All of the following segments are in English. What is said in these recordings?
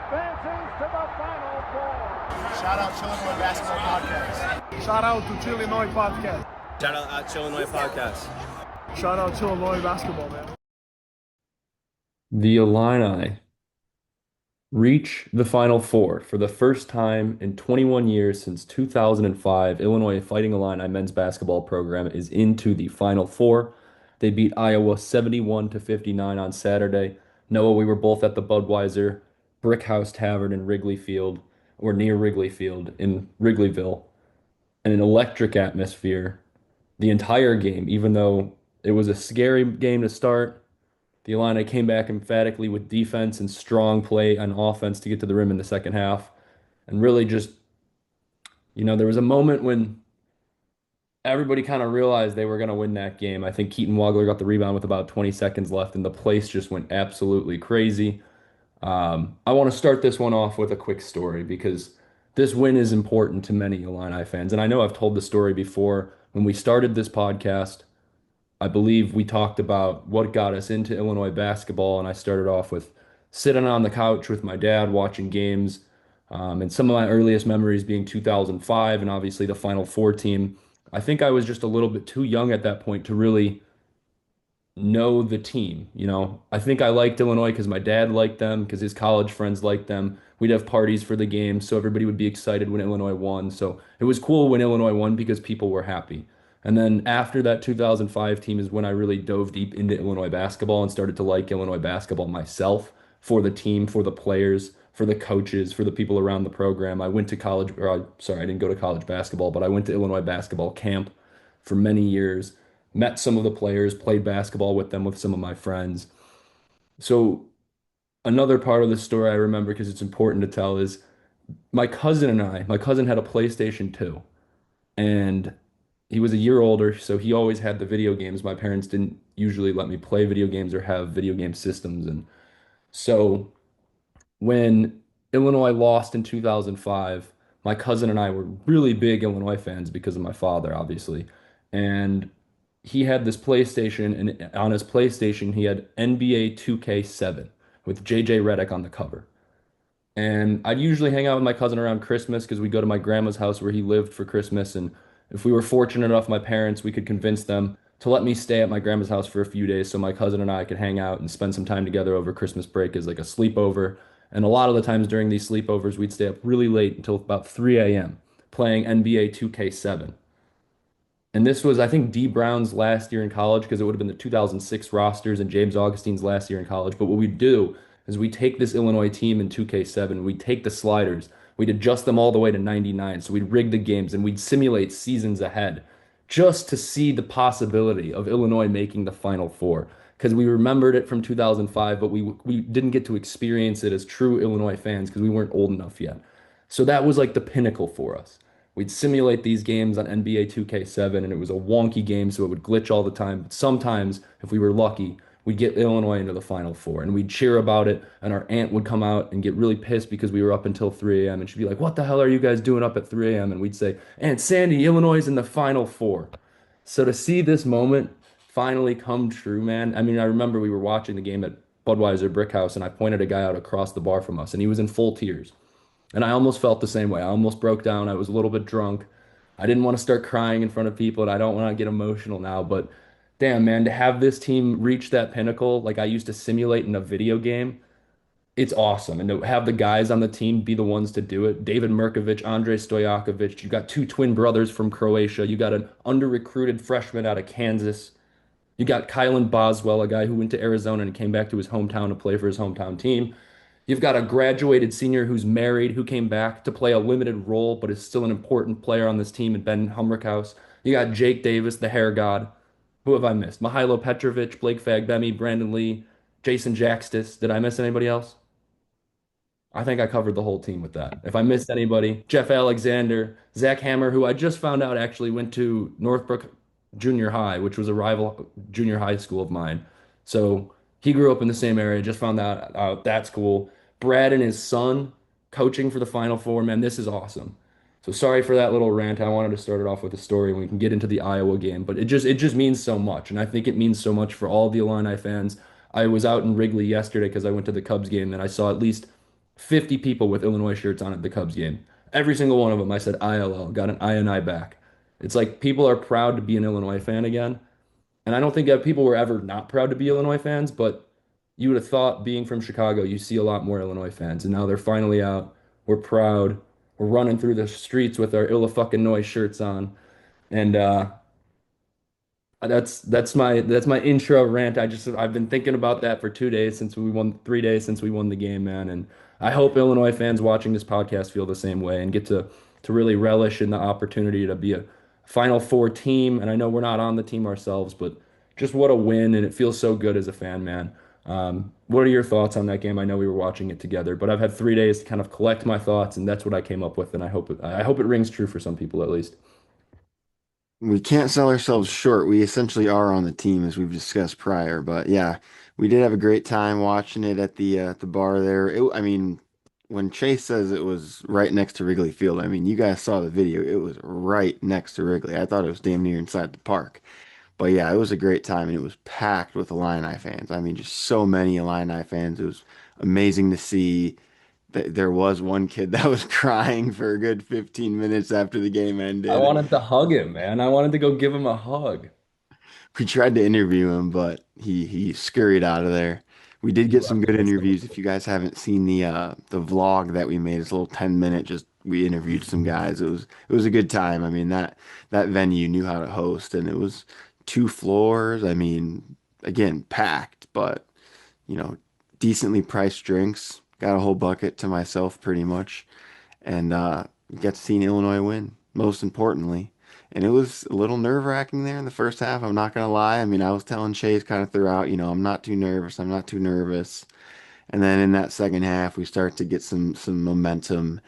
advances to the Final Four. Shout out Chillinois Basketball Podcast. Shout out to Chillinois Podcast. Shout out Chillinois Podcast. Shout out Chillinois Basketball, man. The Illini reach the Final Four for the first time in 21 years since 2005. Illinois Fighting Illini men's basketball program is into the Final Four. They beat Iowa 71 to 59 on Saturday. Noah, we were both at the Budweiser Brick House Tavern in Wrigley Field, or near Wrigley Field in Wrigleyville, and an electric atmosphere the entire game, even though it was a scary game to start. The Illini came back emphatically with defense and strong play on offense to get to the rim in the second half. And really just, there was a moment when everybody kind of realized they were going to win that game. I think Keaton Wagler got the rebound with about 20 seconds left, and the place just went absolutely crazy. I want to start this one off with a quick story because this win is important to many Illini fans. And I know I've told the story before. When we started this podcast, I believe we talked about what got us into Illinois basketball, and I started off with sitting on the couch with my dad watching games, and some of my earliest memories being 2005 and obviously the Final Four team. I think I was just a little bit too young at that point to really know the team. I think I liked Illinois because my dad liked them, because his college friends liked them. We'd have parties for the game, so everybody would be excited when Illinois won. So it was cool when Illinois won because people were happy. And then after that 2005 team is when I really dove deep into Illinois basketball and started to like Illinois basketball myself, for the team, for the players, for the coaches, for the people around the program. I went to college, I didn't go to college basketball, but I went to Illinois basketball camp for many years, met some of the players, played basketball with them with some of my friends. So another part of the story I remember, because it's important to tell, is my cousin had a PlayStation 2, and he was a year older, so he always had the video games. My parents didn't usually let me play video games or have video game systems. And so when Illinois lost in 2005, my cousin and I were really big Illinois fans because of my father, obviously. And he had this PlayStation, and on his PlayStation, he had NBA 2K7 with JJ Redick on the cover. And I'd usually hang out with my cousin around Christmas because we'd go to my grandma's house where he lived for Christmas. And if we were fortunate enough, my parents, we could convince them to let me stay at my grandma's house for a few days so my cousin and I could hang out and spend some time together over Christmas break as like a sleepover. And a lot of the times during these sleepovers, we'd stay up really late until about 3 a.m. playing NBA 2K7. And this was, I think, D Brown's last year in college because it would have been the 2006 rosters and James Augustine's last year in college. But what we do is we take this Illinois team in 2K7, we take the sliders, we'd adjust them all the way to 99. So we'd rig the games and we'd simulate seasons ahead just to see the possibility of Illinois making the Final Four. Because we remembered it from 2005, but we didn't get to experience it as true Illinois fans because we weren't old enough yet. So that was like the pinnacle for us. We'd simulate these games on NBA 2K7, and it was a wonky game, so it would glitch all the time. But sometimes, if we were lucky, we'd get Illinois into the Final Four, and we'd cheer about it, and our aunt would come out and get really pissed because we were up until 3 a.m., and she'd be like, "What the hell are you guys doing up at 3 a.m.?" And we'd say, "Aunt Sandy, Illinois is in the Final Four." So to see this moment finally come true, man, I mean, I remember we were watching the game at Budweiser Brick House, and I pointed a guy out across the bar from us, and he was in full tears. And I almost felt the same way. I almost broke down. I was a little bit drunk. I didn't want to start crying in front of people, and I don't want to get emotional now, but damn, man, to have this team reach that pinnacle like I used to simulate in a video game, it's awesome. And to have the guys on the team be the ones to do it. David Mirkovic, Andrej Stojakovic, you got two twin brothers from Croatia. You got an under-recruited freshman out of Kansas. You got Kylan Boswell, a guy who went to Arizona and came back to his hometown to play for his hometown team. You've got a graduated senior who's married, who came back to play a limited role, but is still an important player on this team, in Ben Humrickhouse. You got Jake Davis, the hair god. Who have I missed? Mihailo Petrovic, Blake Fagbemi, Brandon Lee, Jason Jackstis. Did I miss anybody else? I think I covered the whole team with that. If I missed anybody, Jeff Alexander, Zach Hammer, who I just found out actually went to Northbrook Junior High, which was a rival junior high school of mine. So he grew up in the same area, just found that out. That's cool. Brad and his son coaching for the Final Four. Man, this is awesome. So sorry for that little rant. I wanted to start it off with a story and we can get into the Iowa game, but it just means so much. And I think it means so much for all the Illini fans. I was out in Wrigley yesterday because I went to the Cubs game and I saw at least 50 people with Illinois shirts on at the Cubs game. Every single one of them, I said ILL, got an INI back. It's like people are proud to be an Illinois fan again. And I don't think that people were ever not proud to be Illinois fans, but you would have thought being from Chicago, you see a lot more Illinois fans. And now they're finally out. We're proud. We're running through the streets with our Illa fucking noise shirts on. And that's my intro rant. I've been thinking about that for 2 days since we won, 3 days since we won the game, man. And I hope Illinois fans watching this podcast feel the same way and get to really relish in the opportunity to be a Final Four team. And I know we're not on the team ourselves, but just what a win, and it feels so good as a fan, man. What are your thoughts on that game? I know we were watching it together, but I've had 3 days to kind of collect my thoughts, and that's what I came up with, and I hope it rings true for some people at least. We can't sell ourselves short. We essentially are on the team as we've discussed prior. But yeah, we did have a great time watching it at the bar there. I mean, when Chase says it was right next to Wrigley Field, I mean, you guys saw the video. It was right next to Wrigley. I thought it was damn near inside the park. But yeah, it was a great time and it was packed with Illini fans. I mean, just so many Illini fans. It was amazing to see. There was one kid that was crying for a good 15 minutes after the game I ended. wanted to hug him, man. I wanted to go give him a hug. We tried to interview him, but he scurried out of there. We did He get some left good interviews. instantly. If you guys haven't seen the vlog that we made, it's a little 10-minute, just we interviewed some guys. It was a good time. I mean, that venue knew how to host, and it was 2 floors. I mean, again, packed, but you know, decently priced drinks. Got a whole bucket to myself pretty much, and got to see an Illinois win, most importantly. And it was a little nerve-wracking there in the first half. I'm not gonna lie. I mean, I was telling Chase kind of throughout, I'm not too nervous. I'm not too nervous. And then in that second half, we start to get some momentum,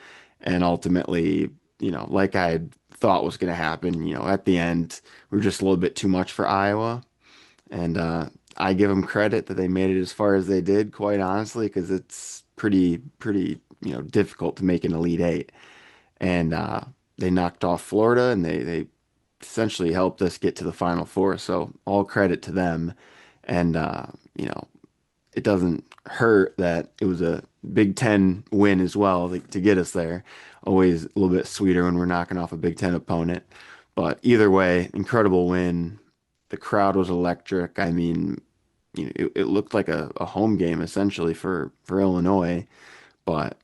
and ultimately, like I had thought was gonna happen, at the end, we were just a little bit too much for Iowa. And I give them credit that they made it as far as they did, quite honestly, because it's pretty, difficult to make an Elite Eight. And they knocked off Florida, and they essentially helped us get to the Final Four. So all credit to them. And you know, it doesn't hurt that it was a Big Ten win as well to get us there. Always a little bit sweeter when we're knocking off a Big Ten opponent. But either way, incredible win. The crowd was electric. I mean, it looked like a home game essentially for Illinois. But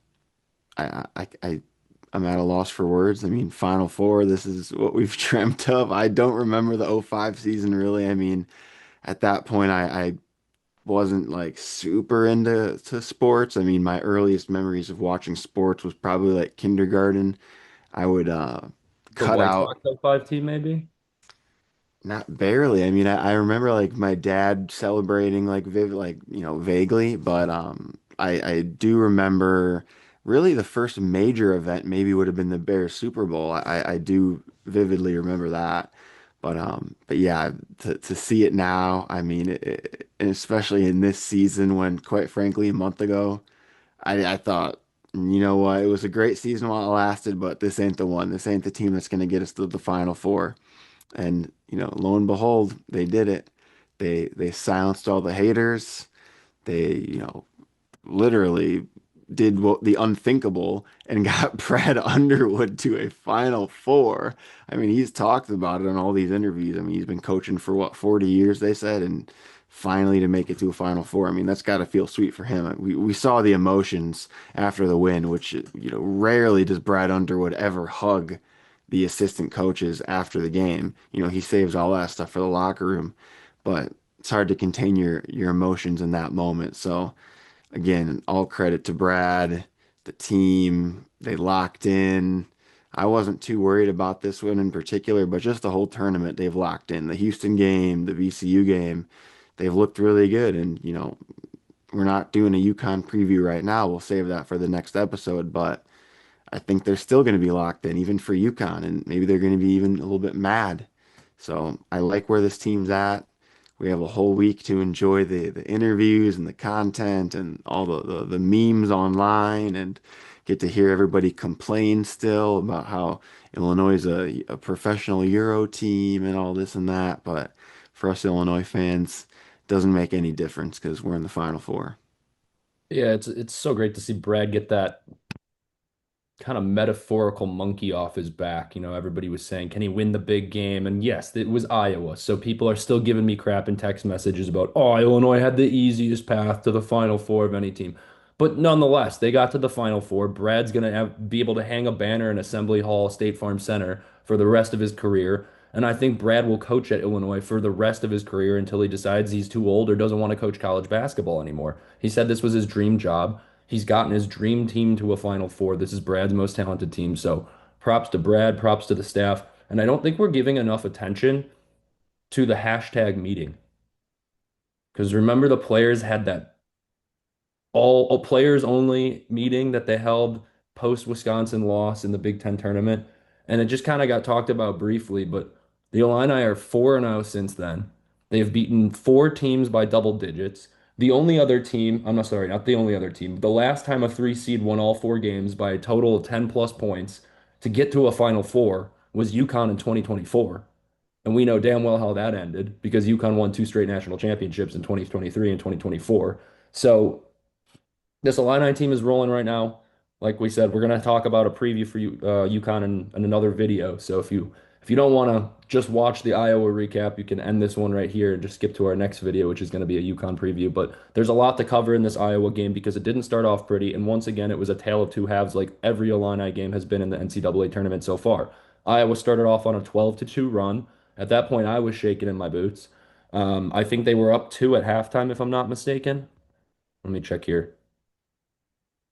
I'm at a loss for words. I mean, Final Four, this is what we've dreamt of. I don't remember the '05 season really. I mean, at that point, I wasn't like super into sports. I mean, my earliest memories of watching sports was probably like kindergarten. I would The cut White out. Sox '05 team, maybe? Not barely. I mean, I remember like my dad celebrating like like vaguely, but I do remember really the first major event maybe would have been the Bears Super Bowl. I do vividly remember that. But yeah, to see it now, I mean, and especially in this season when quite frankly a month ago, I thought, you know what, it was a great season while it lasted, but this ain't the one. This ain't the team that's going to get us to the Final Four. And lo and behold, they did it. They silenced all the haters. They, literally did what the unthinkable and got Brad Underwood to a Final Four. I mean, he's talked about it in all these interviews. I mean, he's been coaching for what, 40 years, they said, and finally to make it to a Final Four. I mean, that's got to feel sweet for him. We saw the emotions after the win, which, rarely does Brad Underwood ever hug the assistant coaches after the game. He saves all that stuff for the locker room, but it's hard to contain your emotions in that moment. So, again, all credit to Brad, the team. They locked in. I wasn't too worried about this one in particular, but just the whole tournament they've locked in. The Houston game, the VCU game, they've looked really good. And, we're not doing a UConn preview right now. We'll save that for the next episode, but I think they're still going to be locked in, even for UConn, and maybe they're going to be even a little bit mad. So I like where this team's at. We have a whole week to enjoy the interviews and the content and all the memes online and get to hear everybody complain still about how Illinois is a professional Euro team and all this and that. But for us Illinois fans, it doesn't make any difference because we're in the Final Four. Yeah, it's so great to see Brad get that kind of metaphorical monkey off his back. Everybody was saying, can he win the big game? And yes, it was Iowa. So people are still giving me crap in text messages about, oh, Illinois had the easiest path to the Final Four of any team. But nonetheless, they got to the Final Four. Brad's going to be able to hang a banner in Assembly Hall, State Farm Center for the rest of his career. And I think Brad will coach at Illinois for the rest of his career until he decides he's too old or doesn't want to coach college basketball anymore. He said this was his dream job. He's gotten his dream team to a Final Four. This is Brad's most talented team. So props to Brad, props to the staff. And I don't think we're giving enough attention to the hashtag meeting. Because remember, the players had that all players only meeting that they held post Wisconsin loss in the Big Ten tournament. And it just kind of got talked about briefly, but the Illini are 4-0 since then. They've beaten four teams by double digits. The only other team, I'm not sorry, not the only other team, the last time a three seed won all four games by a total of 10 plus points to get to a Final Four was UConn in 2024. And we know damn well how that ended because UConn won two straight national championships in 2023 and 2024. So this Illini team is rolling right now. Like we said, we're gonna talk about a preview for you, UConn in another video. So if you don't want to just watch the Iowa recap, you can end this one right here and just skip to our next video, which is going to be a UConn preview. But there's a lot to cover in this Iowa game because it didn't start off pretty, and once again, it was a tale of two halves, like every Illini game has been in the NCAA tournament so far. Iowa started off on a 12-2 run. At that point, I was shaking in my boots. I think they were up two at halftime, if I'm not mistaken. Let me check here.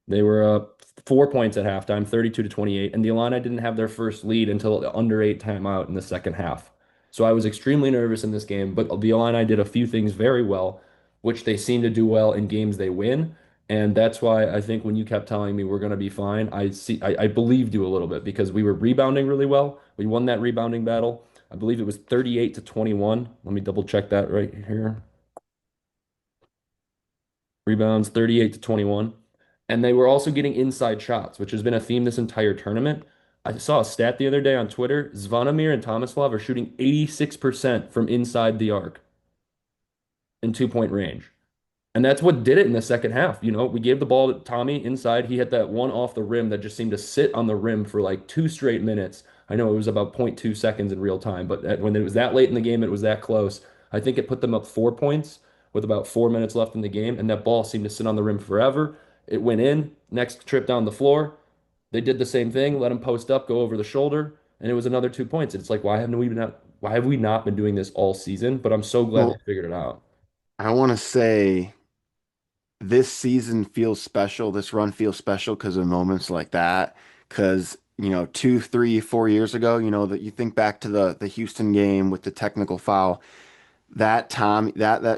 They were up 4 points at halftime, 32 to 28, and the Illini didn't have their first lead until the under eight timeout in the second half. So I was extremely nervous in this game, but the Illini did a few things very well, which they seem to do well in games they win. And that's why I think when you kept telling me we're going to be fine, I believed you a little bit because we were rebounding really well. We won that rebounding battle. I believe it was 38 to 21. Let me double check that right here. Rebounds 38 to 21. And they were also getting inside shots, which has been a theme this entire tournament. I saw a stat the other day on Twitter. Zvonimir and Tomislav are shooting 86% from inside the arc in 2 point range. And that's what did it in the second half. We gave the ball to Tommy inside. He hit that one off the rim that just seemed to sit on the rim for like two straight minutes. I know it was about zero point 0.2 seconds in real time, but when it was that late in the game, it was that close. I think it put them up 4 points with about 4 minutes left in the game, and that ball seemed to sit on the rim forever. It went in. Next trip down the floor, they did the same thing, let him post up, go over the shoulder, and it was another 2 points. It's like, why have we not been doing this all season? But I'm so glad they Well, figured it out. I want to say this season feels special. This run feels special because of moments like that. Because, 2, 3, 4 years ago, that you think back to the Houston game with the technical foul. That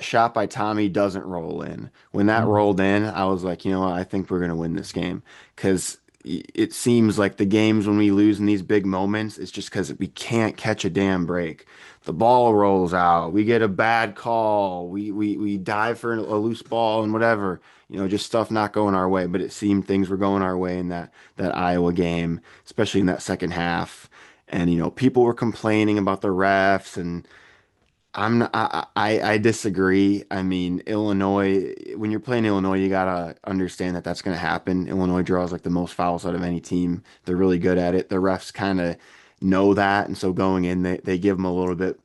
shot by Tommy doesn't roll in. When that Mhm. rolled in, I was like, you know what, I think we're gonna win this game because it seems like the games when we lose in these big moments, it's just because we can't catch a damn break. The ball rolls out, we get a bad call, we dive for a loose ball and whatever, just stuff not going our way. But it seemed things were going our way in that Iowa game, especially in that second half. And people were complaining about the refs and. I'm not, I disagree. I mean, Illinois, when you're playing Illinois, you gotta understand that that's gonna happen. Illinois draws like the most fouls out of any team. They're really good at it. The refs kind of know that, and so going in, they give them a little bit,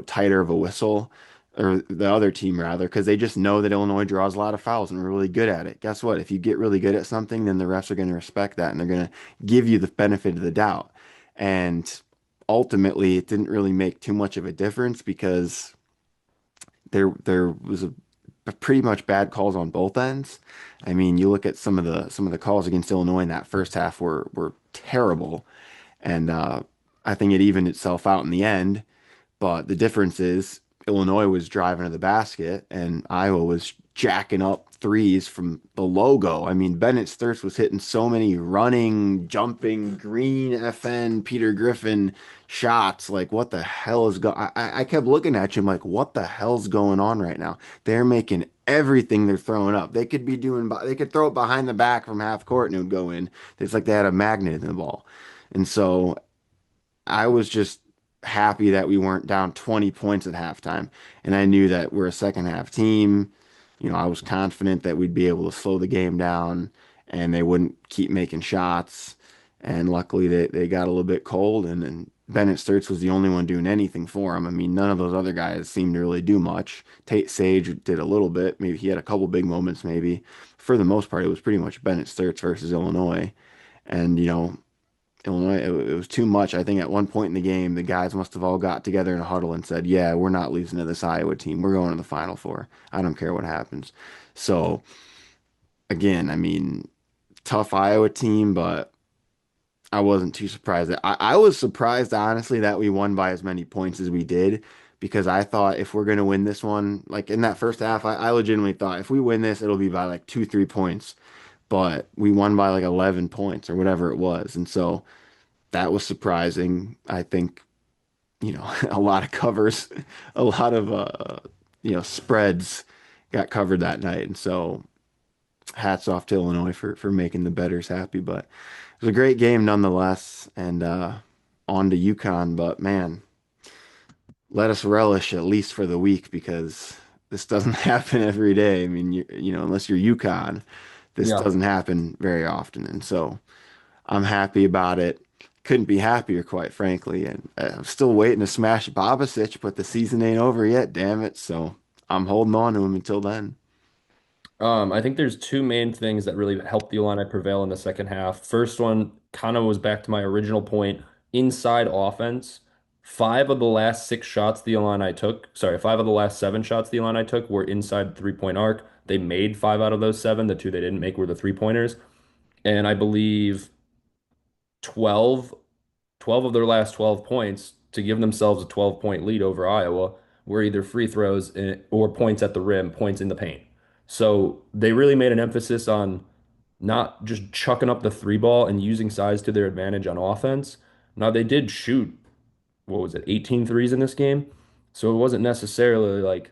tighter of a whistle, or the other team rather, because they just know that Illinois draws a lot of fouls and we're really good at it. Guess what? If you get really good at something, then the refs are gonna respect that and they're gonna give you the benefit of the doubt. And ultimately it didn't really make too much of a difference because there was a pretty much bad calls on both ends. I mean, you look at some of the calls against Illinois in that first half were terrible, and I think it evened itself out in the end. But the difference is Illinois was driving to the basket and Iowa was jacking up threes from the logo. I mean, Bennett Sturts was hitting so many running, jumping, green FN, Peter Griffin shots. Like, what the hell is going? I kept looking at you, I'm like, what the hell's going on right now? They're making everything they're throwing up. They could be doing, they could throw it behind the back from half court and it would go in. It's like they had a magnet in the ball. And so I was just happy that we weren't down 20 points at halftime. And I knew that we're a second half team. I was confident that we'd be able to slow the game down and they wouldn't keep making shots. And luckily they got a little bit cold and Bennett Sturts was the only one doing anything for him. I mean, none of those other guys seemed to really do much. Tate Sage did a little bit. Maybe he had a couple big moments, maybe. For the most part, it was pretty much Bennett Sturts versus Illinois. And, Illinois, it was too much. I think at one point in the game, the guys must have all got together in a huddle and said, "Yeah, we're not losing to this Iowa team. We're going to the Final Four. I don't care what happens." So again, I mean, tough Iowa team, but I wasn't too surprised. I was surprised, honestly, that we won by as many points as we did, because I thought if we're going to win this one, like in that first half, I legitimately thought if we win this, it'll be by like 2, 3 points. But we won by like 11 points or whatever it was. And so that was surprising. I think, a lot of covers, a lot of spreads got covered that night. And so hats off to Illinois for making the bettors happy. But it was a great game nonetheless. And on to UConn. But man, let us relish at least for the week, because this doesn't happen every day. I mean, unless you're UConn, this Yeah. doesn't happen very often. And so I'm happy about it. Couldn't be happier, quite frankly. And I'm still waiting to smash Babasic, but the season ain't over yet, damn it. So I'm holding on to him until then. I think there's two main things that really helped the Illini prevail in the second half. First one kind of was back to my original point, inside offense. Five of the last six shots the Illini took, sorry, five of the last seven shots the Illini took were inside the three-point arc. They made five out of those seven. The two they didn't make were the three-pointers. And I believe 12 12 of their last 12 points to give themselves a 12-point lead over Iowa were either free throws or points at the rim, points in the paint. So they really made an emphasis on not just chucking up the three ball and using size to their advantage on offense. Now they did shoot, what was it, 18 threes in this game. So it wasn't necessarily like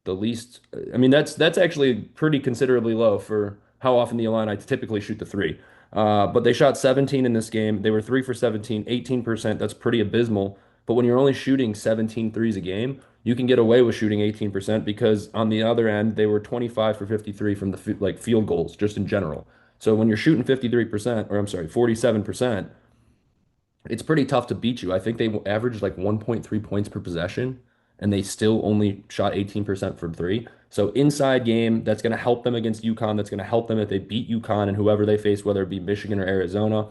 the least. I mean, that's actually pretty considerably low for how often the Illini typically shoot the three. But they shot 17 in this game. They were 3 for 17, 18%. That's pretty abysmal. But when you're only shooting 17 threes a game, you can get away with shooting 18% because on the other end, they were 25 for 53 from the like field goals just in general. So when you're shooting 53%, or I'm sorry, 47%, it's pretty tough to beat you. I think they averaged like 1.3 points per possession, and they still only shot 18% from three. So inside game, that's going to help them against UConn. That's going to help them if they beat UConn and whoever they face, whether it be Michigan or Arizona.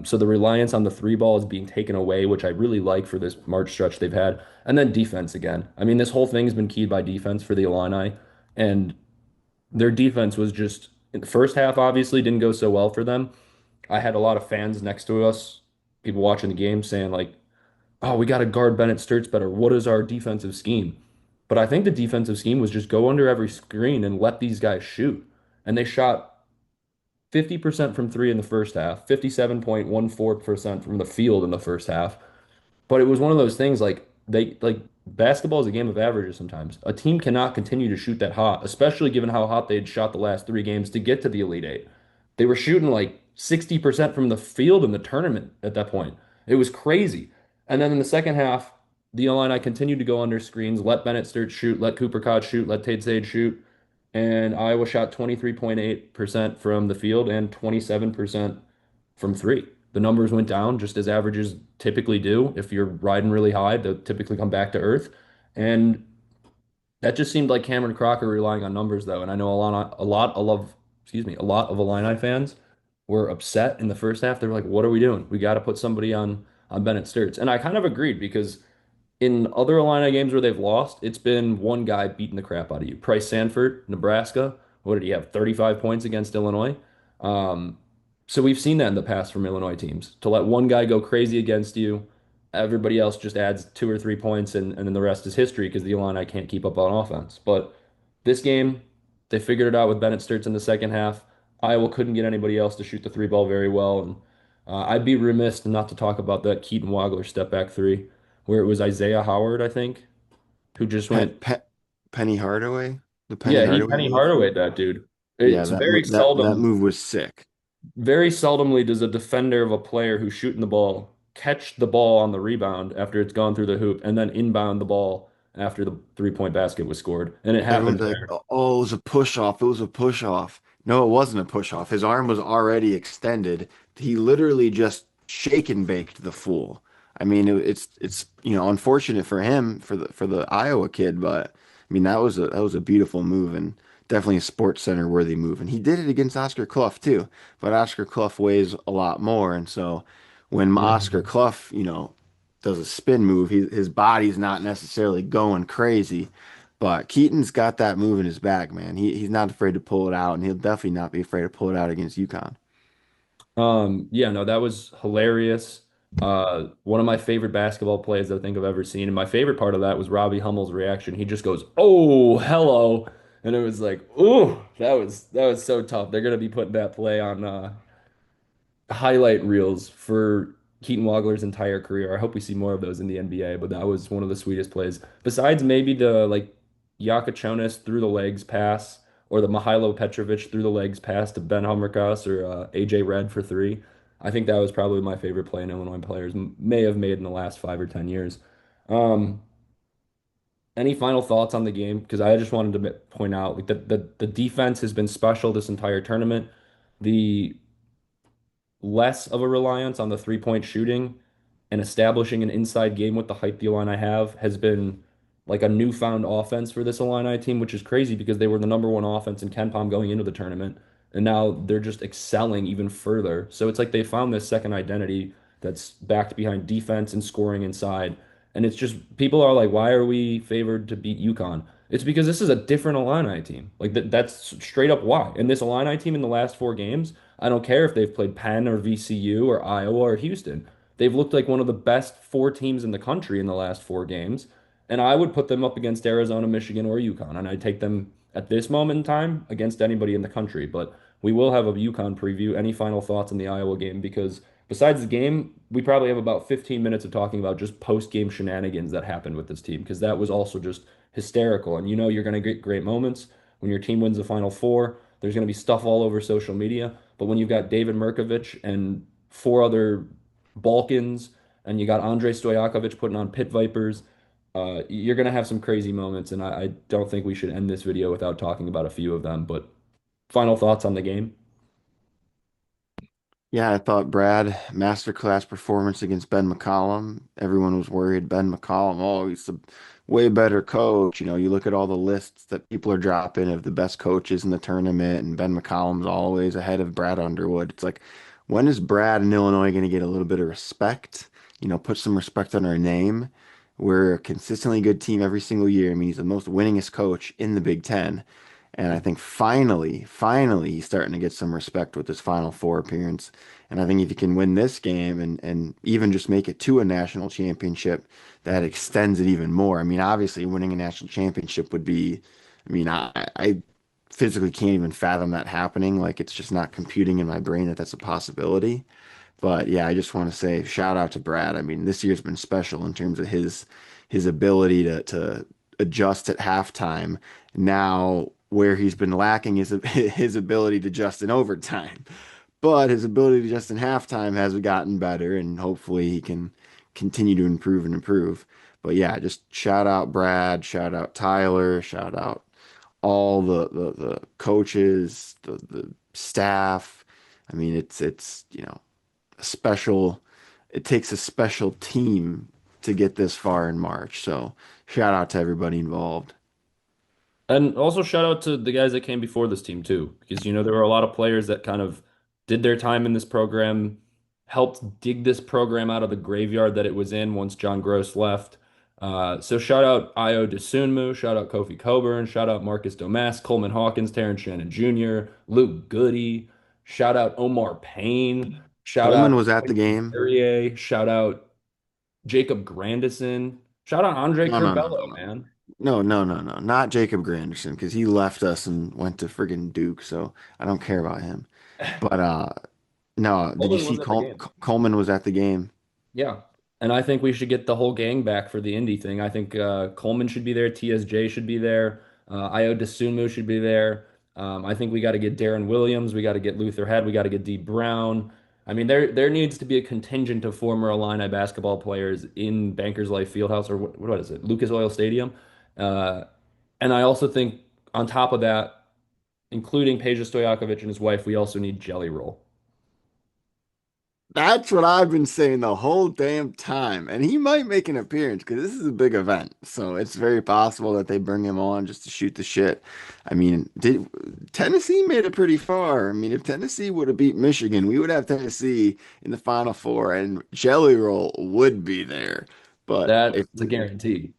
So the reliance on the three ball is being taken away, which I really like for this March stretch they've had. And then defense again. I mean, this whole thing has been keyed by defense for the Illini, and their defense was just in the first half, obviously didn't go so well for them. I had a lot of fans next to us, people watching the game saying like, "Oh, we got to guard Bennett Sturts better. What is our defensive scheme?" But I think the defensive scheme was just go under every screen and let these guys shoot. And they shot 50% from three in the first half, 57.14% from the field in the first half. But it was one of those things like basketball is a game of averages sometimes. A team cannot continue to shoot that hot, especially given how hot they had shot the last three games to get to the Elite Eight. They were shooting like 60% from the field in the tournament at that point. It was crazy. And then in the second half, the Illini continued to go under screens, let Bennett Sturt shoot, let Cooper Cott shoot, let Tate Sage shoot. And Iowa shot 23.8% from the field and 27% from three. The numbers went down just as averages typically do. If you're riding really high, they'll typically come back to earth. And that just seemed like Cameron Crocker relying on numbers, though. And I know a lot of Illini fans were upset in the first half. They were like, "What are we doing? We got to put somebody on Bennett Sturts." And I kind of agreed because in other Illini games where they've lost, it's been one guy beating the crap out of you. Price Sanford, Nebraska. What did he have? 35 points against Illinois. Um, so we've seen that in the past from Illinois teams. To let one guy go crazy against you, everybody else just adds 2 or 3 points, and then the rest is history because the Illini can't keep up on offense. But this game, they figured it out with Bennett Sturts in the second half. Iowa couldn't get anybody else to shoot the three ball very well. And I'd be remiss not to talk about that Keaton Wagler step back three where it was Isaiah Howard, I think, who just went, Penny Hardaway, the Penny yeah, he Hardaway Penny move. Hardaway that dude. Yeah, It's very that seldom, move was sick. very seldomly does a defender of a player who's shooting the ball catch the ball on the rebound after it's gone through the hoop and then inbound the ball after the 3-point basket was scored, and it happened Everyone's like, there. oh, it was a push off. It was a push off. No, it wasn't a push off. His arm was already extended. He literally just shake and baked the fool. I mean, it's unfortunate for him for the Iowa kid, but I mean that was a beautiful move and definitely a Sports Center worthy move. And he did it against Oscar Clough too, but Oscar Clough weighs a lot more, and so when Oscar Mhm. Clough, does a spin move, his body's not necessarily going crazy. But Keaton's got that move in his bag, man. He's not afraid to pull it out, and he'll definitely not be afraid to pull it out against UConn. Yeah, no, that was hilarious. One of my favorite basketball plays I think I've ever seen. And my favorite part of that was Robbie Hummel's reaction. He just goes, "Oh, hello." And it was like, "Ooh, that was so tough." They're gonna be putting that play on highlight reels for Keaton Wagler's entire career. I hope we see more of those in the NBA, but that was one of the sweetest plays. Besides maybe the like Yakachonis through the legs pass or the Mihailo Petrovic through the legs pass to Ben Hummerkaus or AJ Red for three. I think that was probably my favorite play in Illinois players may have made in the last 5 or 10 years. Um, any final thoughts on the game? Because I just wanted to point out like the defense has been special this entire tournament. The less of a reliance on the 3-point shooting and establishing an inside game with the height the Illini have has been like a newfound offense for this Illini team, which is crazy because they were the number one offense in Ken Palm going into the tournament, and now they're just excelling even further. So it's like they found this second identity that's backed behind defense and scoring inside. And it's just people are like, why are we favored to beat UConn? It's because this is a different Illini team. Like that's straight up why. And this Illini team in the last 4 games, I don't care if they've played Penn or VCU or Iowa or Houston. They've looked like one of the best 4 teams in the country in the last 4 games. And I would put them up against Arizona, Michigan, or UConn. And I'd take them at this moment in time against anybody in the country. But we will have a UConn preview. Any final thoughts on the Iowa game? Because besides the game, we probably have about 15 minutes of talking about just post-game shenanigans that happened with this team because that was also just hysterical. And you know you're going to get great moments when your team wins the Final Four. There's going to be stuff all over social media. But when you've got David Mirkovich and 4 other Balkans, and you got Andrei Stojakovic putting on Pit Vipers, you're going to have some crazy moments. And I don't think we should end this video without talking about a few of them. But final thoughts on the game? Yeah, I thought Brad, masterclass performance against Ben McCollum. Everyone was worried Ben McCollum, oh, he's a way better coach. You look at all the lists that people are dropping of the best coaches in the tournament, and Ben McCollum's always ahead of Brad Underwood. It's like, when is Brad in Illinois going to get a little bit of respect? Put some respect on our name. We're a consistently good team every single year. I mean, he's the most winningest coach in the Big Ten. And I think finally, he's starting to get some respect with his Final Four appearance. And I think if you can win this game and even just make it to a national championship, that extends it even more. I mean, obviously, winning a national championship would be, I mean, I physically can't even fathom that happening. Like, it's just not computing in my brain that that's a possibility. But yeah, I just want to say shout out to Brad. I mean, this year's been special in terms of his ability to adjust at halftime. Now, where he's been lacking is his ability to adjust in overtime. But his ability to adjust in halftime has gotten better, and hopefully he can continue to improve and improve. But yeah, just shout out Brad, shout out Tyler, shout out all the coaches, the staff. I mean, it's a special, it takes a special team to get this far in March. So shout out to everybody involved. And also shout out to the guys that came before this team too, because you know there were a lot of players that kind of did their time in this program, helped dig this program out of the graveyard that it was in once John Gross left. So shout out Io DeSunmu, shout out Kofi Coburn, shout out Marcus Domask, Coleman Hawkins, Terrence Shannon Jr., Luke Goody, shout out Omar Payne, shout Coleman out was at the Quincy game. Perrier, shout out Jacob Grandison, shout out Andre No, no, no, no, Curbelo, no. man. No, no, no, no. Not Jacob Granderson because he left us and went to friggin' Duke, so I don't care about him. But no, did you Coleman see was at the game. Coleman was at the game? Yeah. And I think we should get the whole gang back for the Indy thing. I think Coleman should be there. TSJ should be there. Io DeSumo should be there. I think we got to get Darren Williams. We got to get Luther Head. We got to get D Brown. I mean, there needs to be a contingent of former Illini basketball players in Bankers Life Fieldhouse or what is it, Lucas Oil Stadium. Uh, and I also think on top of that, including Peja Stojakovic and his wife, we also need Jelly Roll. That's what I've been saying the whole damn time. And he might make an appearance because this is a big event. So it's very possible that they bring him on just to shoot the shit. I mean, did Tennessee made it pretty far. I mean, if Tennessee would have beat Michigan, we would have Tennessee in the Final Four and Jelly Roll would be there. But That's if a guarantee.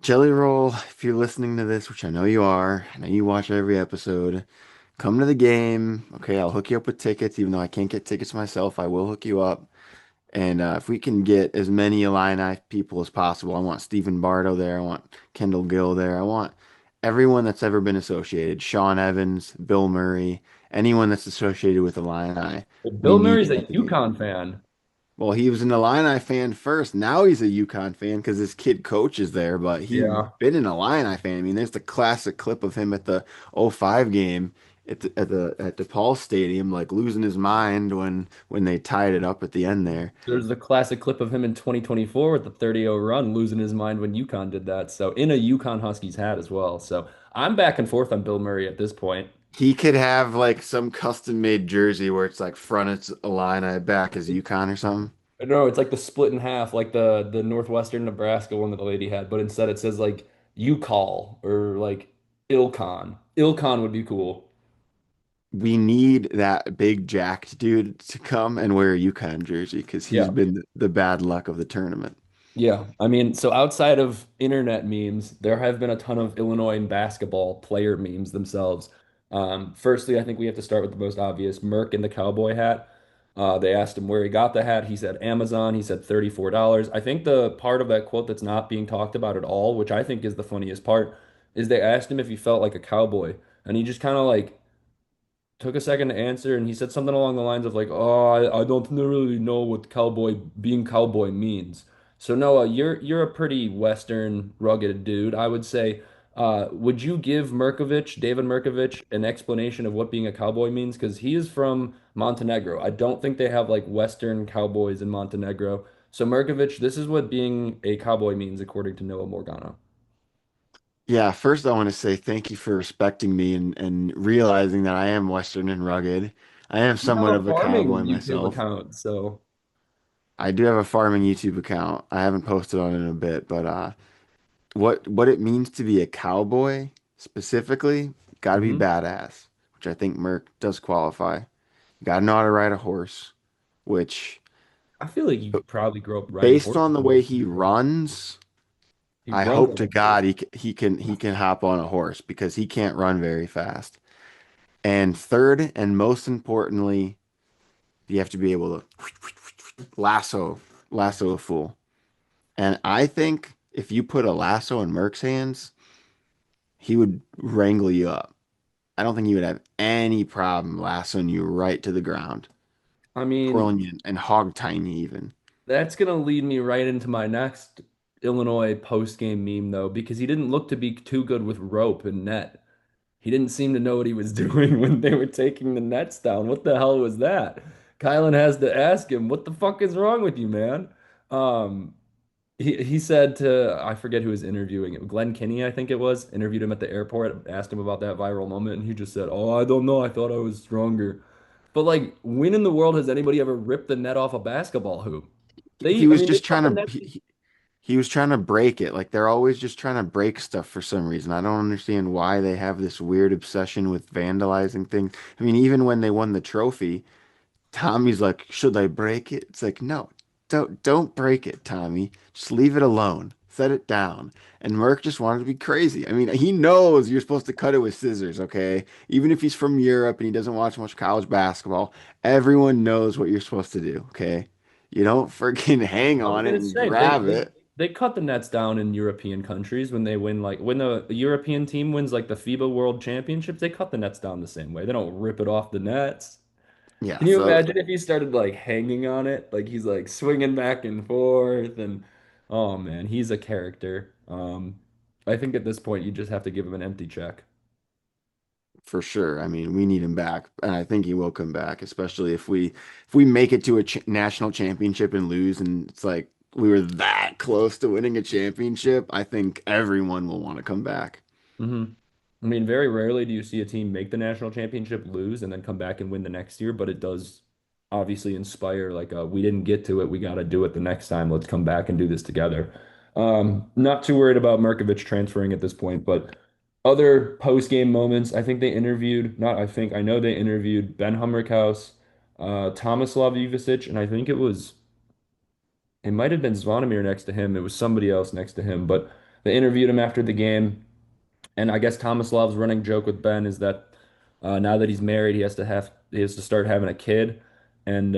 Jelly Roll, if you're listening to this, which I know you are, I know you watch every episode, come to the game. Okay, I'll hook you up with tickets, even though I can't get tickets myself. I will hook you up. And if we can get as many Illini people as possible, I want Stephen Bardo there. I want Kendall Gill there. I want everyone that's ever been associated. Sean Evans, Bill Murray, anyone that's associated with Illini. We Bill need Murray's them a at the game. UConn fan. Well, he was an Illini fan first. Now he's a UConn fan because his kid coaches there, but he's Yeah. been an Illini fan. I mean, there's the classic clip of him at the '05 game at the Paul Stadium, like losing his mind when they tied it up at the end there. There's the classic clip of him in 2024 with the 30-0 run, losing his mind when UConn did that. So in a UConn Huskies hat as well. So I'm back and forth on Bill Murray at this point. He could have like some custom made jersey where it's like front it's Illini, back is UConn or something. No, it's like the split in half, like the Northwestern Nebraska one that the lady had, but instead it says like UCall or like Ilcon. Ilcon would be cool. We need that big jacked dude to come and wear a UConn jersey because he's Yeah. been the bad luck of the tournament. Yeah, I mean, so outside of internet memes, there have been a ton of Illinois basketball player memes themselves. Firstly, I think we have to start with the most obvious, Merck in the cowboy hat. They asked him where he got the hat. He said Amazon. He said $34. I think the part of that quote that's not being talked about at all, which I think is the funniest part, is they asked him if he felt like a cowboy, and he just kind of like took a second to answer, and he said something along the lines of like, "Oh, I don't really know what cowboy being cowboy means." So Noah, you're a pretty Western rugged dude. I would say, would you give David Merkovich, an explanation of what being a cowboy means? Because he is from Montenegro. I don't think they have like Western cowboys in Montenegro. So Merkovich, this is what being a cowboy means according to Noah Morgana. Yeah, first I want to say thank you for respecting me and realizing that I am Western and rugged. I am You have somewhat a of a cowboy farming YouTube myself. account, so I do have a farming YouTube account. I haven't posted on it in a bit, but what it means to be a cowboy specifically, gotta be mhm. badass, which I think Merc does qualify. You gotta know how to ride a horse, which I feel like you probably grew up riding based horses on the most way of he your life. runs, He I runs hope like to a horse. God he can hop on a horse because he can't run very fast. And third and most importantly, you have to be able to lasso lasso a fool. And I think if you put a lasso in Merc's hands, he would wrangle you up. I don't think he would have any problem lassoing you right to the ground, I mean, twirling you and hog tying you even. that's gonna lead me right into my next Illinois post-game meme though, because he didn't look to be too good with rope and net. He didn't seem to know what he was doing when they were taking the nets down. What the hell was that? Kylan has to ask him, what the fuck is wrong with you, man? Um, he said to I forget who was interviewing it. Glenn Kinney, I think it was, interviewed him at the airport, asked him about that viral moment, and he just said, "Oh, I don't know. I thought I was stronger." But like, when in the world has anybody ever ripped the net off a basketball hoop? He I was mean, they just cut trying the to net. he was trying to break it. Like they're always just trying to break stuff for some reason. I don't understand why they have this weird obsession with vandalizing things. I mean, even when they won the trophy, Tommy's like, "Should I break it?" It's like, "No, don't break it, Tommy. Just leave it alone. Set it down." And Merck just wanted to be crazy. I mean, he knows you're supposed to cut it with scissors, okay? Even if he's from Europe and he doesn't watch much college basketball, everyone knows what you're supposed to do, okay? You don't freaking hang I was on it gonna and say grab it. they cut the nets down in European countries when they win like when the European team wins like the FIBA World Championships, they cut the nets down the same way. They don't rip it off the nets. Yeah, Can you so imagine if he started like hanging on it, like he's like swinging back and forth, and oh man, he's a character. I think at this point you just have to give him an empty check. for sure. I mean, we need him back, and I think he will come back, especially if we make it to a ch national championship and lose, and it's like we were that close to winning a championship. I think everyone will want to come back. Hmm. I mean, very rarely do you see a team make the national championship, lose, and then come back and win the next year, but it does obviously inspire like we didn't get to it, we got to do it the next time. Let's come back and do this together. Not too worried about Markovic transferring at this point, but other post-game moments, I think they interviewed, not I think, I know they interviewed Ben Hummerkaus, Tomislav Ivicic, and I think it might have been Zvonimir next to him. It was somebody else next to him, but they interviewed him after the game. And I guess Tomislav's running joke with Ben is that now that he's married, he has to start having a kid. And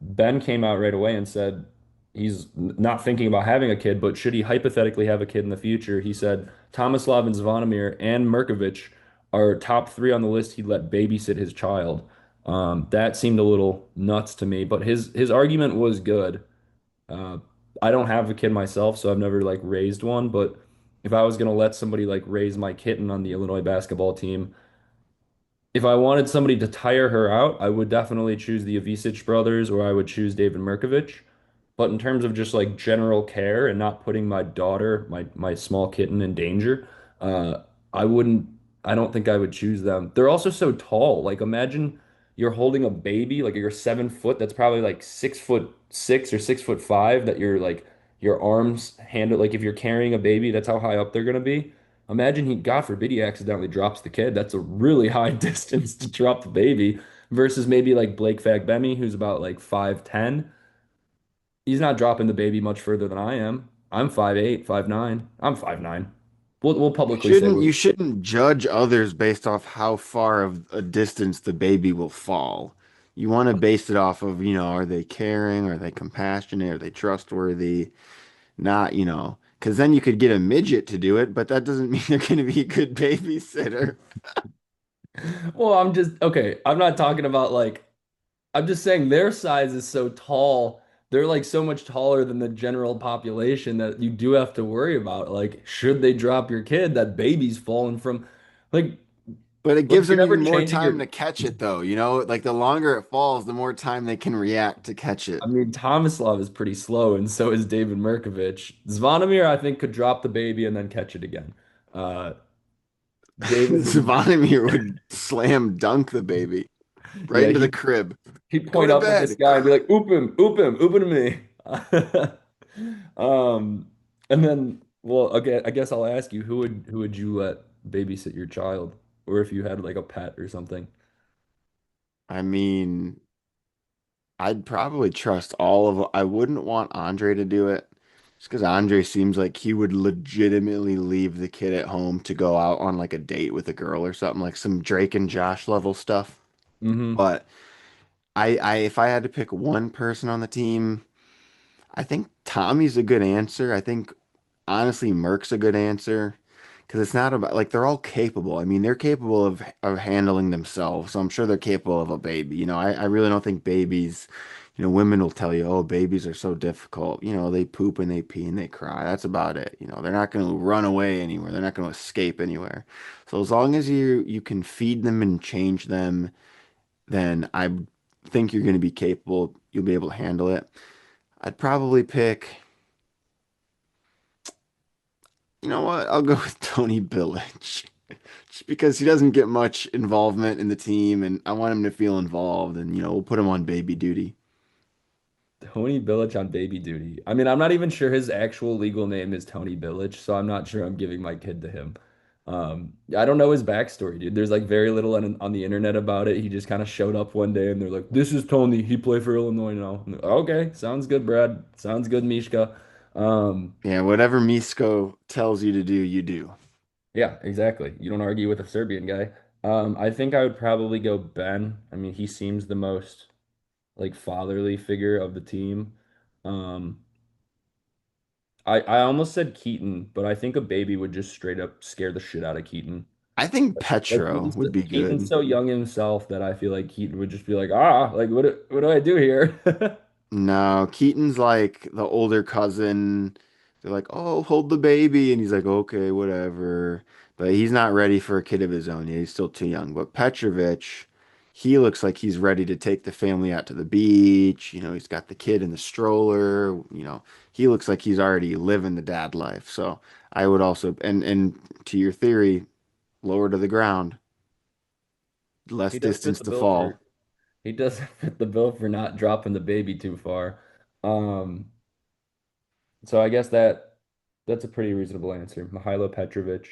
Ben came out right away and said he's not thinking about having a kid, but should he hypothetically have a kid in the future, he said Tomislav and Zvonimir and Mirkovic are top three on the list he'd let babysit his child. That seemed a little nuts to me, but his argument was good. Uh, I don't have a kid myself, so I've never like raised one, but if I was gonna let somebody like raise my kitten on the Illinois basketball team, if I wanted somebody to tire her out, I would definitely choose the Avicic brothers or I would choose David Mirkovic. But in terms of just like general care and not putting my daughter, my small kitten in danger, uh, I wouldn't, I don't think I would choose them. They're also so tall. Like imagine you're holding a baby, like you're 7 foot, that's probably like 6'6" or 6'5" that you're like your arms handle like if you're carrying a baby, that's how high up they're gonna be. Imagine he, God forbid, he accidentally drops the kid. That's a really high distance to drop the baby versus maybe like Blake Fagbemi, who's about like 5'10". He's not dropping the baby much further than I am. I'm 5'8", 5'9". I'm 5'9". We'll You publicly say shouldn't we're you shouldn't judge others based off how far of a distance the baby will fall. You want to base it off of, are they caring? Are they compassionate? Are they trustworthy? Not, because then you could get a midget to do it, but that doesn't mean they're going to be a good babysitter. well, I'm just okay. I'm not talking about like I'm just saying their size is so tall. They're like so much taller than the general population that you do have to worry about. Like, should they drop your kid? That baby's falling from like But it look, gives you're them never even more changing time your to catch it, though. Like the longer it falls, the more time they can react to catch it. I mean, Tomislav is pretty slow, and so is David Mirkovic. Zvonimir, I think, could drop the baby and then catch it again. Uh, David, Zvonimir would slam dunk the baby right yeah, into the crib. he'd Go point to up at this bed. guy and be like, oop him, oop him to me." Um, and then, well, okay, I guess I'll ask you, who would you let babysit your child, or if you had like a pet or something? I mean, I'd probably trust all of. I wouldn't want Andre to do it, just because Andre seems like he would legitimately leave the kid at home to go out on like a date with a girl or something, like some Drake and Josh level stuff. Hmm. But if I had to pick one person on the team, I think Tommy's a good answer. I think honestly, Merck's a good answer because it's not about like they're all capable. I mean, they're capable of handling themselves. So I'm sure they're capable of a baby. I really don't think babies, women will tell you, oh, babies are so difficult. They poop and they pee and they cry. That's about it. They're not going to run away anywhere. They're not going to escape anywhere. So as long as you can feed them and change them, then I think you're going to be capable. You'll be able to handle it. I'd probably pick. You know what? I'll go with Tony Billage. Just because he doesn't get much involvement in the team and I want him to feel involved and we'll put him on baby duty. Tony Billich on baby duty. I mean, I'm not even sure his actual legal name is Tony Billich, so I'm not sure I'm giving my kid to him. I don't know his backstory, dude. There's like very little on the internet about it. He just kind of showed up one day and they're like, "This is Tony. He played for Illinois now." I'm like, okay, sounds good, Brad. Sounds good, Mishka. Um, Yeah, whatever Misko tells you to do, you do. yeah, exactly. You don't argue with a Serbian guy. I think I would probably go Ben. I mean, he seems the most like fatherly figure of the team. Um, I almost said Keaton, but I think a baby would just straight up scare the shit out of Keaton. I think Like Petro would be Keaton's good. so young himself that I feel like Keaton would just be like, like what do I do here? No, Keaton's like the older cousin. They're like, oh, hold the baby. And he's like, okay, whatever. but he's not ready for a kid of his own yet. He's still too young. But Petrovic, he looks like he's ready to take the family out to the beach. He's got the kid in the stroller. He looks like he's already living the dad life. So I would also, and to your theory, lower to the ground, less He does fit distance the to bill fall. for he does fit the bill for not dropping the baby too far. Um, so I guess that's a pretty reasonable answer. Mihajlo Petrovic.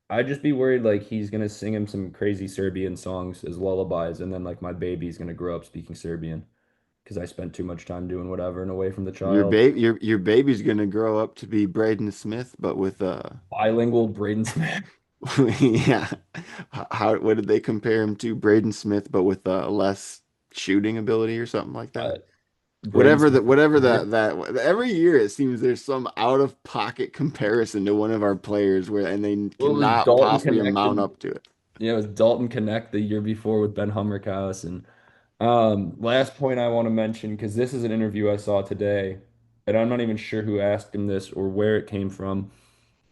I'd just be worried like he's gonna sing him some crazy Serbian songs as lullabies, and then like my baby's gonna grow up speaking Serbian because I spent too much time doing whatever and away from the child. Your baby's gonna grow up to be Braden Smith, but with Bilingual Braden Smith. yeah. What did they compare him to? Braden Smith, but with less shooting ability or something like that. Uh, Braden Smith. Whatever that every year it seems there's some out of pocket comparison to one of our players where and they What was cannot Dalton possibly amount connected? up to it. Yeah, it was Dalton Connect the year before with Ben Hummerkaus. And last point I want to mention, because this is an interview I saw today, and I'm not even sure who asked him this or where it came from.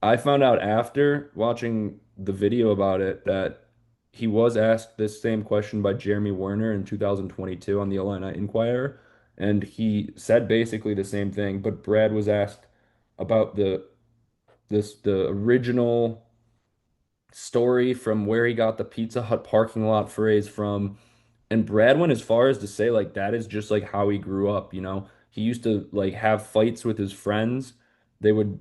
I found out after watching the video about it that he was asked this same question by Jeremy Werner in 2022 on the Illini Inquirer, and he said basically the same thing, but Brad was asked about the original story from where he got the Pizza Hut parking lot phrase from. And Brad went as far as to say like that is just like how he grew up, you know. He used to like have fights with his friends. They would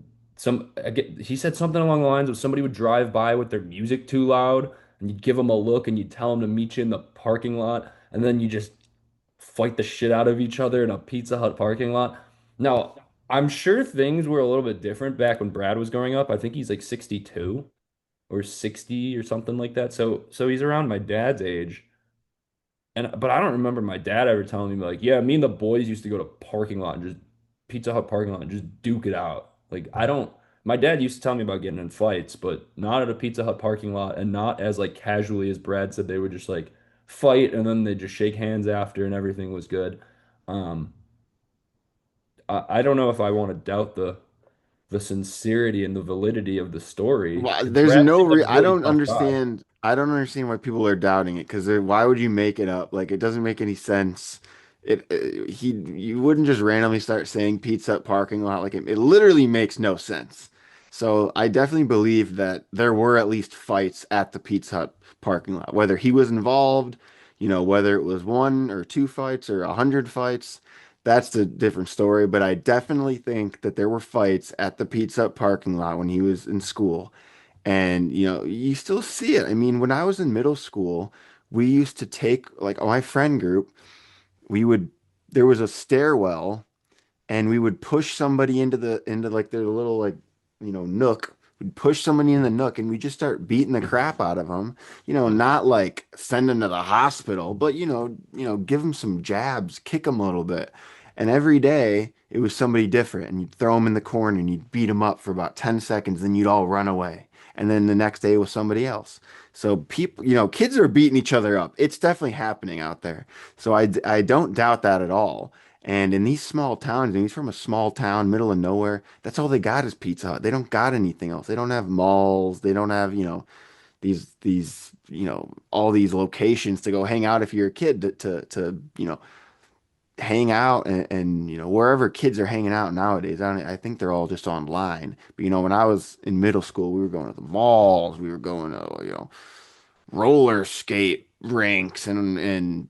he said something along the lines of somebody would drive by with their music too loud and you'd give them a look and you'd tell them to meet you in the parking lot and then you just fight the shit out of each other in a Pizza Hut parking lot. Now, I'm sure things were a little bit different back when Brad was growing up. I think he's like 62 or 60 or something like that. So he's around my dad's age. And but I don't remember my dad ever telling me like, yeah, me and the boys used to go to parking lot and just Pizza Hut parking lot and just duke it out. Like I don't my dad used to tell me about getting in fights, but not at a Pizza Hut parking lot and not as like casually as Brad said they would just like fight and then they just shake hands after and everything was good. Um I don't know if I want to doubt the sincerity and the validity of the story Well, because there's Brad no seemed like re a I really don't tough guy. understand. I don't understand why people are doubting it because why would you make it up? Like it doesn't make any sense. You wouldn't just randomly start saying pizza Hut parking lot like it literally makes no sense. So I definitely believe that there were at least fights at the Pizza Hut parking lot, whether he was involved, whether it was one or two fights or 100 fights. That's a different story, but I definitely think that there were fights at the Pizza Hut parking lot when he was in school. And you still see it. I mean, when I was in middle school, we used to take like my friend group, we would there was a stairwell and we would push somebody into like their little like nook. We'd push somebody in the nook and we just start beating the crap out of them. Not like send them to the hospital, but give them some jabs, kick them a little bit. And every day it was somebody different, and you'd throw them in the corner and you'd beat them up for about 10 seconds, then you'd all run away. And then the next day was somebody else. So people, kids are beating each other up. It's definitely happening out there. So I don't doubt that at all. And in these small towns, and he's from a small town, middle of nowhere, that's all they got is Pizza Hut. They don't got anything else. They don't have malls. They don't have, these, all these locations to go hang out if you're a kid to hang out and wherever kids are hanging out nowadays. I think they're all just online. But when I was in middle school, we were going to the malls. We were going to, roller skate rinks and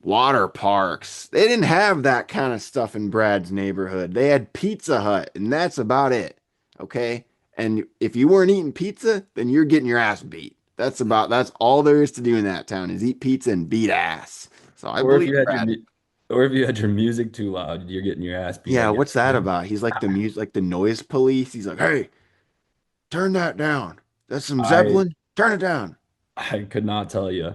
water parks. They didn't have that kind of stuff in Brad's neighborhood. They had Pizza Hut, and that's about it. Okay? And if you weren't eating pizza, then you're getting your ass beat. That's all there is to do in that town is eat pizza and beat ass. So I Or if believe you had Brad. or if you had your music too loud, you're getting your ass beat, I Yeah, guess. what's that about? He's like the music, like the noise police. He's like, "Hey, turn that down. That's some I Zeppelin. Turn it down." I could not tell you.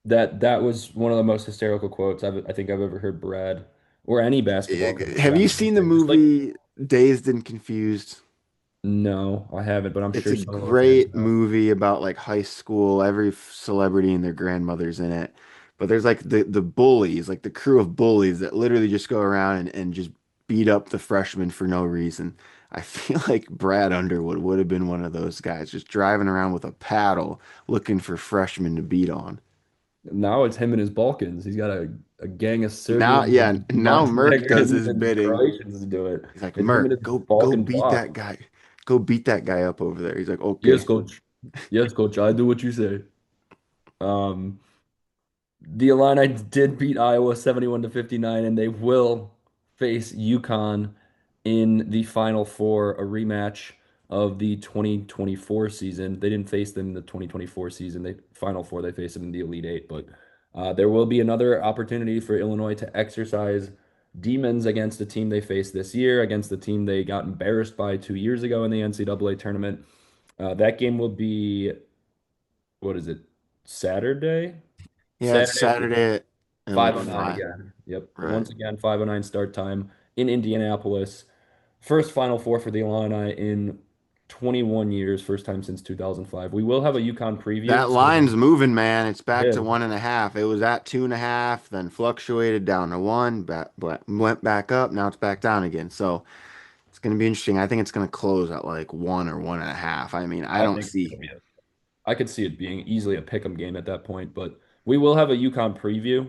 That was one of the most hysterical quotes I think I've ever heard Brad or any basketball coach for Have that you matter seen the say. Just like, movie Dazed and Confused? no, I haven't, but I'm It's sure a some of our fans great have. movie about like high school. Every celebrity and their grandmother's in it. But there's like the bullies, like the crew of bullies that literally just go around and just beat up the freshmen for no reason. I feel like Brad Underwood would have been one of those guys just driving around with a paddle looking for freshmen to beat on. Now it's him and his Balkans. He's got a gang of Now, Serbians yeah, and now Merck does Montenegrins his and bidding. Croatians to do it. He's like, It's him Merck, and his go Balkan beat that flock. guy. Go beat that guy up over there. He's like, Yes, okay. coach. Yes, coach. I do what you say. Um, The Illini did beat Iowa 71 to 59, and they will face UConn in the Final Four, a rematch of the 2024 season. They didn't face them in the 2024 season. They Final Four, they faced them in the Elite Eight, but there will be another opportunity for Illinois to exercise demons against a team they faced this year, against the team they got embarrassed by 2 years ago in the NCAA tournament. That game will be, what is it, Saturday? Yeah, it's Saturday at Saturday at like 5:09 five. again. Yep. Right. Once again, 5:09 start time in Indianapolis. First Final Four for the Illini in 21 years, first time since 2005. We will have a UConn preview. That So line's moving, man. It's back to yeah, 1.5. It was at 2.5, then fluctuated down to one, went back up. Now it's back down again. So it's going to be interesting. I think it's going to close at like 1 or 1.5. I mean, I I don't think see. it'll be I could see it being easily a pick'em game at that point, but we will have a UConn preview.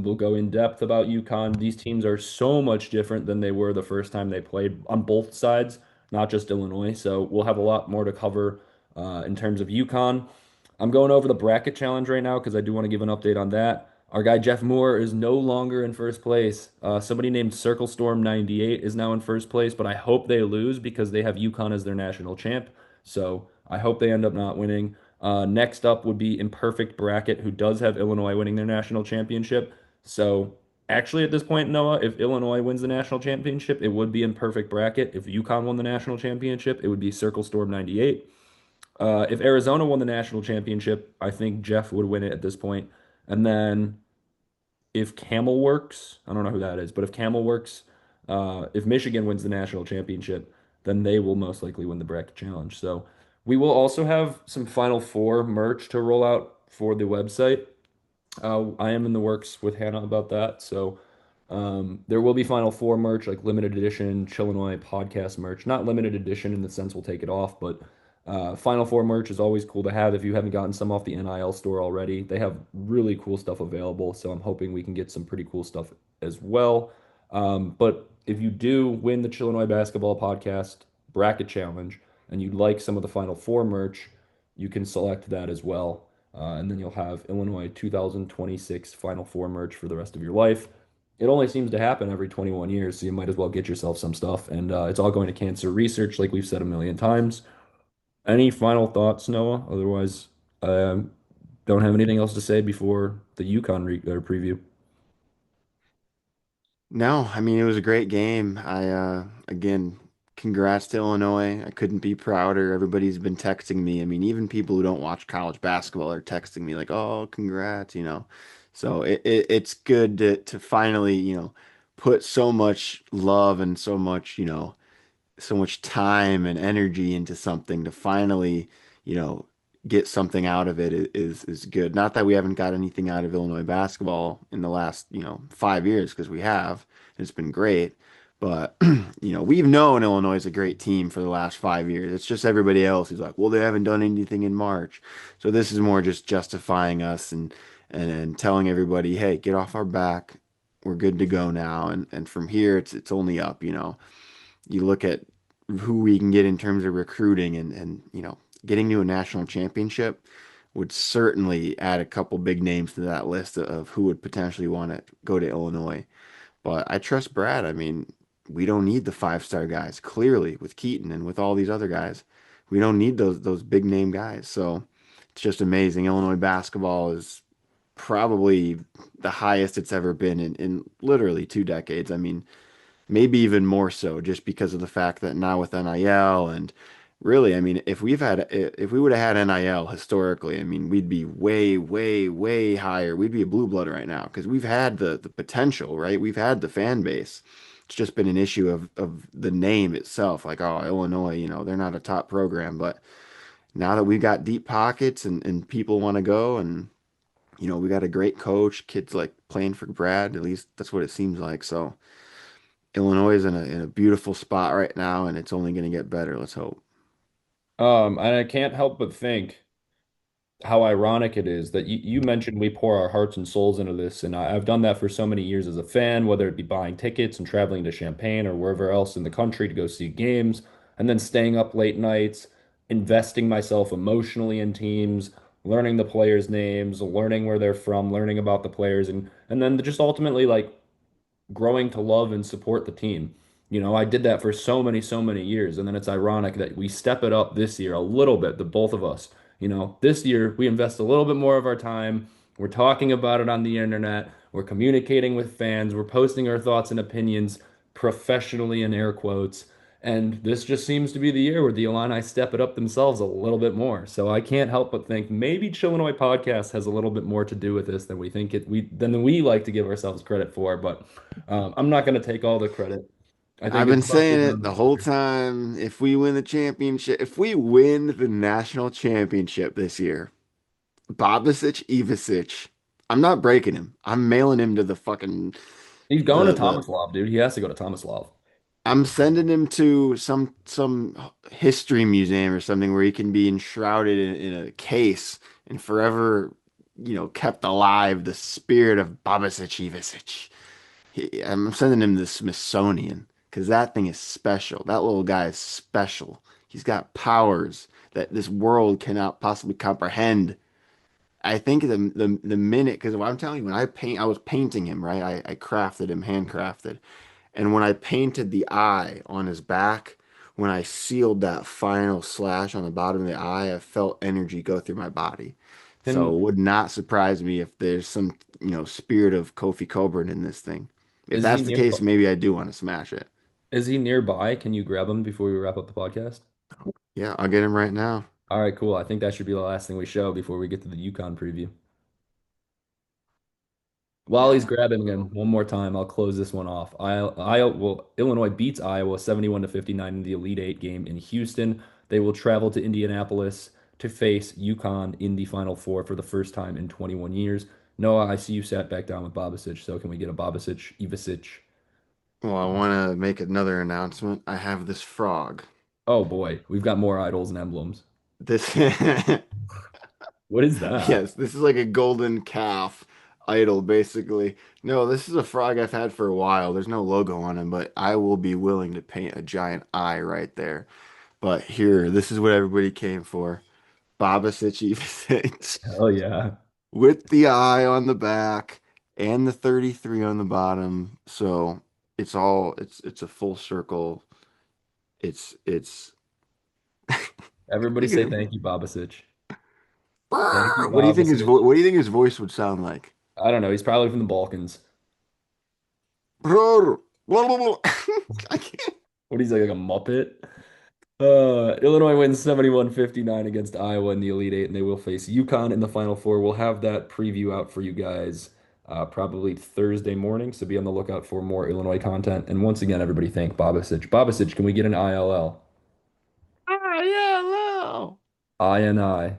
We'll go in depth about UConn. These teams are so much different than they were the first time they played on both sides, not just Illinois. So we'll have a lot more to cover in terms of UConn. I'm going over the bracket challenge right now because I do want to give an update on that. Our guy Jeff Moore is no longer in first place. Somebody named Circle Storm 98 is now in first place, but I hope they lose because they have UConn as their national champ. So I hope they end up not winning. Next up would be Imperfect Bracket, who does have Illinois winning their national championship. So actually, at this point, Noah, if Illinois wins the national championship, it would be Imperfect Bracket. If UConn won the national championship, it would be Circle Storm 98. If Arizona won the national championship, I think Jeff would win it at this point. And then if Camel Works, I don't know who that is, but if Camel Works, if Michigan wins the national championship, then they will most likely win the bracket challenge. So we will also have some Final Four merch to roll out for the website. I am in the works with Hannah about that. So there will be Final Four merch, like limited edition Chillinois podcast merch. Not limited edition in the sense we'll take it off, but Final Four merch is always cool to have if you haven't gotten some off the NIL store already. They have really cool stuff available, so I'm hoping we can get some pretty cool stuff as well. But if you do win the Chillinois Basketball Podcast Bracket Challenge and you'd like some of the Final Four merch, you can select that as well. And then you'll have Illinois 2026 Final Four merch for the rest of your life. It only seems to happen every 21 years, so you might as well get yourself some stuff. And it's all going to cancer research, like we've said a million times. Any final thoughts, Noah? Otherwise, don't have anything else to say before the UConn preview. No, I mean, it was a great game. Again, congrats to Illinois. I couldn't be prouder. Everybody's been texting me. I mean, even people who don't watch college basketball are texting me like, "Oh, congrats," you know. So it's good to finally, put so much love and so much time and energy into something to finally, you know, get something out of it is good. Not that we haven't got anything out of Illinois basketball in the last, 5 years, because we have. It's been great. But, we've known Illinois is a great team for the last 5 years. It's just everybody else who's like, well, they haven't done anything in March. So this is more just justifying us and telling everybody, hey, get off our back. We're good to go now. And from here, it's only up. You look at who we can get in terms of recruiting and getting to a national championship would certainly add a couple big names to that list of who would potentially want to go to Illinois. But I trust Brad. I mean, we don't need the five-star guys, clearly, with Keaton and with all these other guys. We don't need those big name guys. So it's just amazing. Illinois basketball is probably the highest it's ever been in literally 2 decades. I mean, maybe even more so just because of the fact that now with NIL and really, I mean, if we would have had NIL historically, I mean, we'd be way, way, way higher. We'd be a blue blood right now because we've had the potential, right? We've had the fan base. It's just been an issue of the name itself. Like, oh, Illinois, they're not a top program. But now that we've got deep pockets and people want to go and, we got a great coach, kids like playing for Brad, at least that's what it seems like. So Illinois is in a beautiful spot right now, and it's only going to get better. Let's hope. And I can't help but think how ironic it is that you mentioned we pour our hearts and souls into this, and I've done that for so many years as a fan, whether it be buying tickets and traveling to Champaign or wherever else in the country to go see games, and then staying up late nights, investing myself emotionally in teams, learning the players' names, learning where they're from, learning about the players, and then just ultimately like growing to love and support the team. You know, I did that for so many years. And then it's ironic that we step it up this year a little bit, the both of us. You know, this year we invest a little bit more of our time. We're talking about it on the internet. We're communicating with fans. We're posting our thoughts and opinions professionally in air quotes. And this just seems to be the year where the Illini step it up themselves a little bit more. So I can't help but think maybe Chillinois podcast has a little bit more to do with this than we like to give ourselves credit for. But I'm not going to take all the credit. I I've think been it's probably saying it them the this whole year. time. If we win the championship, if we win the national championship this year, Babasic, Ivasic, I'm not breaking him. I'm mailing him to the fucking He's going to the Tomislav, dude. He has to go to Tomislav. I'm sending him to some history museum or something where he can be enshrouded in a case and forever, kept alive the spirit of Babasic Ivasic. I'm sending him to the Smithsonian because that thing is special. That little guy is special. He's got powers that this world cannot possibly comprehend. I think the minute, because I'm telling you, when I was painting him, right? I crafted him, handcrafted. And when I painted the eye on his back, when I sealed that final slash on the bottom of the eye, I felt energy go through my body. So Can it would not surprise me if there's some, spirit of Kofi Coburn in this thing. If is he that's the nearby? case, maybe I do want to smash it. Is he nearby? Can you grab him before we wrap up the podcast? Yeah, I'll get him right now. All right, cool. I think that should be the last thing we show before we get to the Yukon preview. While he's Yeah. grabbing him one more time, I'll close this one off. Illinois beats Iowa 71 to 59 in the Elite Eight game in Houston. They will travel to Indianapolis to face Yukon in the Final Four for the first time in 21 years. Noah, I see you sat back down with Babasic, so can we get a Babasic, Ivasic? Well, I want to make another announcement. I have this frog. Oh boy, we've got more idols and emblems. This What is that? Yes, this is like a golden calf idol, basically. No, this is a frog I've had for a while. There's no logo on him, but I will be willing to paint a giant eye right there. But here, this is what everybody came for. Baba Sitch Hell yeah. with the eye on the back and the 33 on the bottom. So it's a full circle. It's Everybody look at say him. thank you, Babasic. Thank you, What do you think Babasic. what do you think his voice would sound like? I don't know. He's probably from the Balkans. I can't. What he's like a Muppet? Illinois wins 71-59 against Iowa in the Elite Eight, and they will face UConn in the Final Four. We'll have that preview out for you guys probably Thursday morning, so be on the lookout for more Illinois content. And once again, everybody thank Babasic. Babasic, can we get an ILL? Ah, yeah, no. I and I.